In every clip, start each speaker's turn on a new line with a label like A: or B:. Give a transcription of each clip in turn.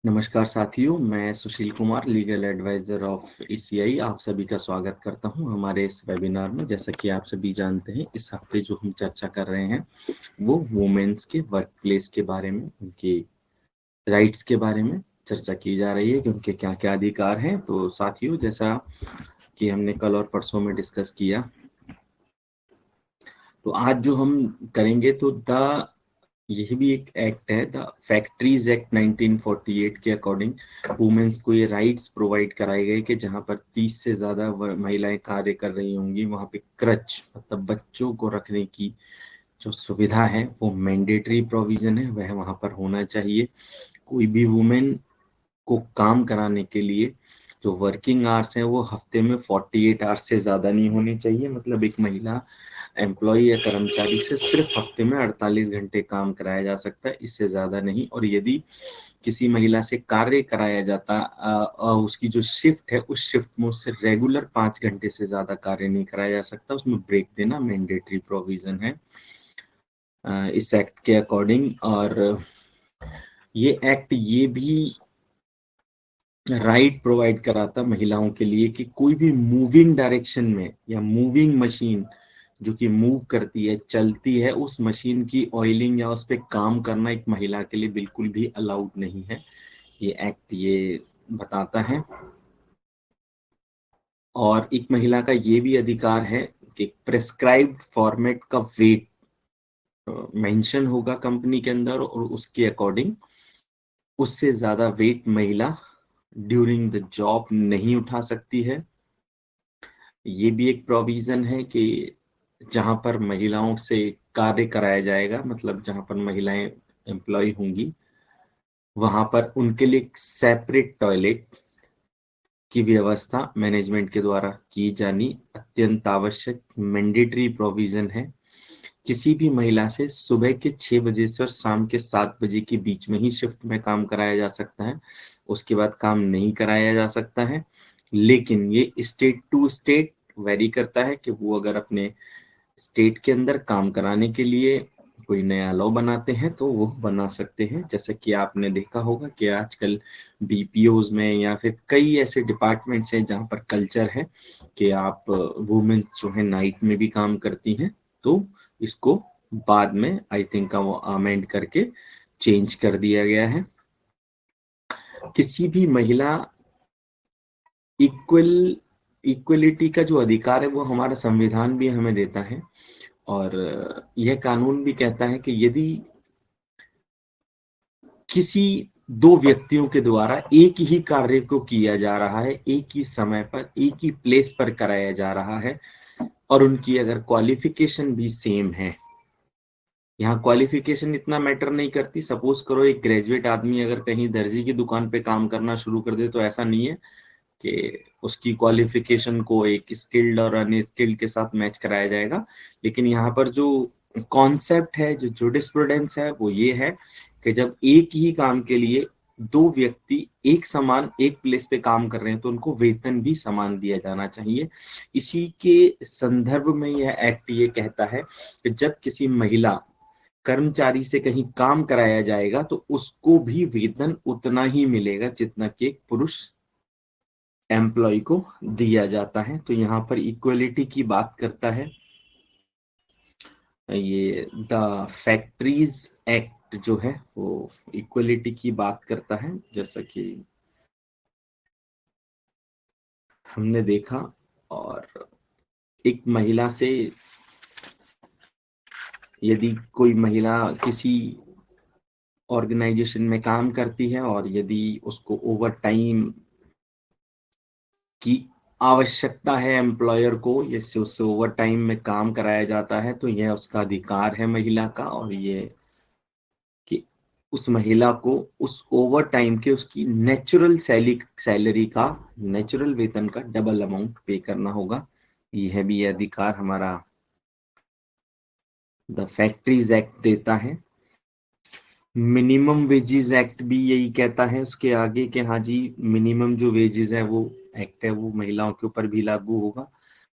A: नमस्कार साथियों, मैं Sushil Kumar, legal advisor of ACI आप सभी का स्वागत करता हूं हमारे इस वेबिनार में। जैसा कि आप सभी जानते हैं, इस हफ्ते जो हम चर्चा कर रहे हैं वो वुमेन्स के वर्क प्लेस के बारे में, उनके राइट्स के बारे में चर्चा की जा रही है कि उनके क्या क्या अधिकार हैं। तो साथियों, जैसा कि हमने कल और परसों में डिस्कस किया, तो आज जो हम करेंगे तो यह भी एक एक्ट है, द फैक्ट्रीज एक्ट 1948 के अकॉर्डिंग वुमेन्स को ये राइट्स प्रोवाइड कराए गए कि जहां पर 30 से ज्यादा महिलाएं कार्य कर रही होंगी, वहां पे क्रच मतलब बच्चों को रखने की जो सुविधा है वो मैंडेटरी प्रोविजन है, वह वहां पर होना चाहिए। कोई भी वुमेन को काम कराने के लिए जो वर्किंग आवर्स हैं वो हफ्ते में 48 आवर्स से ज्यादा नहीं होनी चाहिए। मतलब एक महिला एम्प्लॉय या कर्मचारी से सिर्फ हफ्ते में 48 घंटे काम कराया जा सकता है, इससे ज्यादा नहीं। और यदि किसी महिला से कार्य कराया जाता उसकी जो शिफ्ट है, उस शिफ्ट में उससे रेगुलर 5 घंटे से ज्यादा कार्य नहीं कराया जा सकता, उसमें ब्रेक देना मैंडेटरी प्रोविजन है इस एक्ट के अकॉर्डिंग। और ये एक्ट ये भी राइट प्रोवाइड कराता महिलाओं के लिए कि कोई भी मूविंग डायरेक्शन में या मूविंग मशीन जो कि मूव करती है, चलती है, उस मशीन की ऑयलिंग या उस पर काम करना एक महिला के लिए बिल्कुल भी अलाउड नहीं है। ये एक्ट ये बताता है। और एक महिला का ये भी अधिकार है कि प्रेस्क्राइब्ड फॉर्मेट का वेट मेंशन होगा कंपनी के अंदर, और उसके अकॉर्डिंग उससे ज्यादा वेट महिला ड्यूरिंग द जॉब नहीं उठा सकती है। ये भी एक प्रोविजन है कि जहां पर महिलाओं से कार्य कराया जाएगा, मतलब जहां पर महिलाएं एम्प्लॉय होंगी, वहां पर उनके लिए सेपरेट टॉयलेट की व्यवस्था मैनेजमेंट के द्वारा की जानी अत्यंत आवश्यक मैंडेटरी प्रोविजन है। किसी भी महिला से सुबह के 6 बजे से और शाम के 7 बजे के बीच में ही शिफ्ट में काम कराया जा सकता है, उसके बाद काम नहीं कराया जा सकता है। लेकिन ये स्टेट टू स्टेट वेरी करता है कि वो अगर अपने स्टेट के अंदर काम कराने के लिए कोई नया लॉ बनाते हैं तो वो बना सकते हैं। जैसे कि आपने देखा होगा कि आजकल बीपीओज में या फिर कई ऐसे डिपार्टमेंट्स हैं जहाँ पर कल्चर है कि आप वुमेन्स जो है नाइट में भी काम करती हैं, तो इसको बाद में आई थिंक वो अमेंड करके चेंज कर दिया गया है। किसी भी महिला इक्वल इक्वलिटी का जो अधिकार है वो हमारा संविधान भी हमें देता है। और यह कानून भी कहता है कि यदि किसी दो व्यक्तियों के द्वारा एक ही कार्य को किया जा रहा है, एक ही समय पर एक ही प्लेस पर कराया जा रहा है, और उनकी अगर क्वालिफिकेशन भी सेम है, यहाँ क्वालिफिकेशन इतना मैटर नहीं करती। सपोज करो एक ग्रेजुएट आदमी अगर कहीं दर्जी की दुकान पे काम करना शुरू कर दे, तो ऐसा नहीं है कि उसकी क्वालिफिकेशन को एक स्किल्ड और अनस्किल्ड के साथ मैच कराया जाएगा। लेकिन यहाँ पर जो कॉन्सेप्ट है, जो जुडिस्प्रूडेंस है, वो ये है कि जब एक ही काम के लिए दो व्यक्ति एक समान एक प्लेस पे काम कर रहे हैं तो उनको वेतन भी समान दिया जाना चाहिए। इसी के संदर्भ में यह एक्ट ये कहता है कि जब किसी महिला कर्मचारी से कहीं काम कराया जाएगा तो उसको भी वेतन उतना ही मिलेगा जितना कि एक पुरुष एम्प्लॉय को दिया जाता है। तो यहाँ पर इक्वलिटी की बात करता है ये द फैक्ट्रीज एक्ट जो है, वो इक्वलिटी की बात करता है। जैसा कि हमने देखा, और एक महिला से यदि कोई महिला किसी ऑर्गेनाइजेशन में काम करती है और यदि उसको ओवर टाइम की आवश्यकता है एम्प्लॉयर को, इससे उससे ओवर टाइम में काम कराया जाता है, तो यह उसका अधिकार है महिला का। और ये कि उस महिला को उस ओवर टाइम के उसकी नेचुरल सैलरी का, नेचुरल वेतन का डबल अमाउंट पे करना होगा। यह भी अधिकार हमारा द फैक्ट्रीज एक्ट देता है। मिनिमम वेजेस एक्ट भी यही कहता है उसके आगे कि हाँ जी, मिनिमम जो वेजेस है वो एक्ट है वो महिलाओं के ऊपर भी लागू होगा।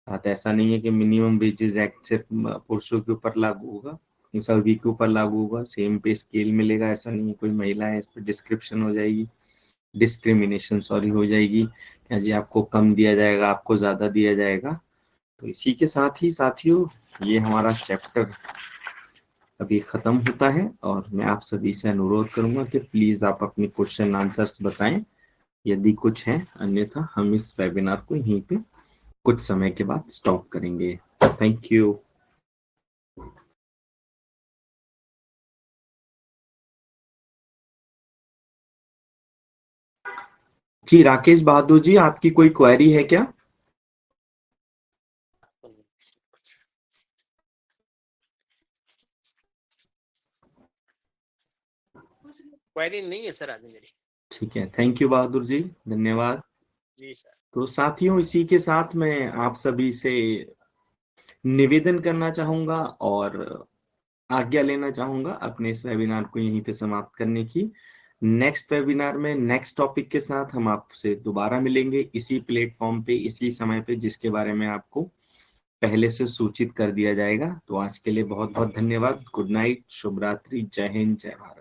A: बात ऐसा नहीं है कि मिनिमम वेजेस एक्ट सिर्फ पुरुषों के ऊपर लागू होगा, सभी के ऊपर लागू होगा, सेम पे स्केल मिलेगा, ऐसा नहीं है। कोई महिला है इस पर डिस्क्रिप्शन हो जाएगी। डिस्क्रिमिनेशन सॉरी हो जाएगी, क्या जी आपको कम दिया जाएगा, आपको ज्यादा दिया जाएगा। तो इसी के साथ ही साथियों ये हमारा चैप्टर अभी खत्म होता है, और मैं आप सभी से अनुरोध करूंगा कि प्लीज आप अपने क्वेश्चन आंसर्स बताएं यदि कुछ है, अन्यथा हम इस वेबिनार को यहीं पे कुछ समय के बाद स्टॉप करेंगे। Thank you. जी राकेश बहादुर जी, आपकी कोई क्वेरी है क्या?
B: क्वेरी नहीं है सर आज मेरी।
A: ठीक है, थैंक यू बहादुर जी, धन्यवाद।
B: जी सर।
A: तो साथियों इसी के साथ मैं आप सभी से निवेदन करना चाहूंगा और आज्ञा लेना चाहूंगा अपने इस वेबिनार को यहीं पे समाप्त करने की। नेक्स्ट वेबिनार में नेक्स्ट टॉपिक के साथ हम आपसे दोबारा मिलेंगे इसी प्लेटफॉर्म पे इसी समय पे, जिसके बारे में आपको पहले से सूचित कर दिया जाएगा। तो आज के लिए बहुत बहुत धन्यवाद। गुड नाइट, शुभ रात्रि, जय हिंद, जय भारत।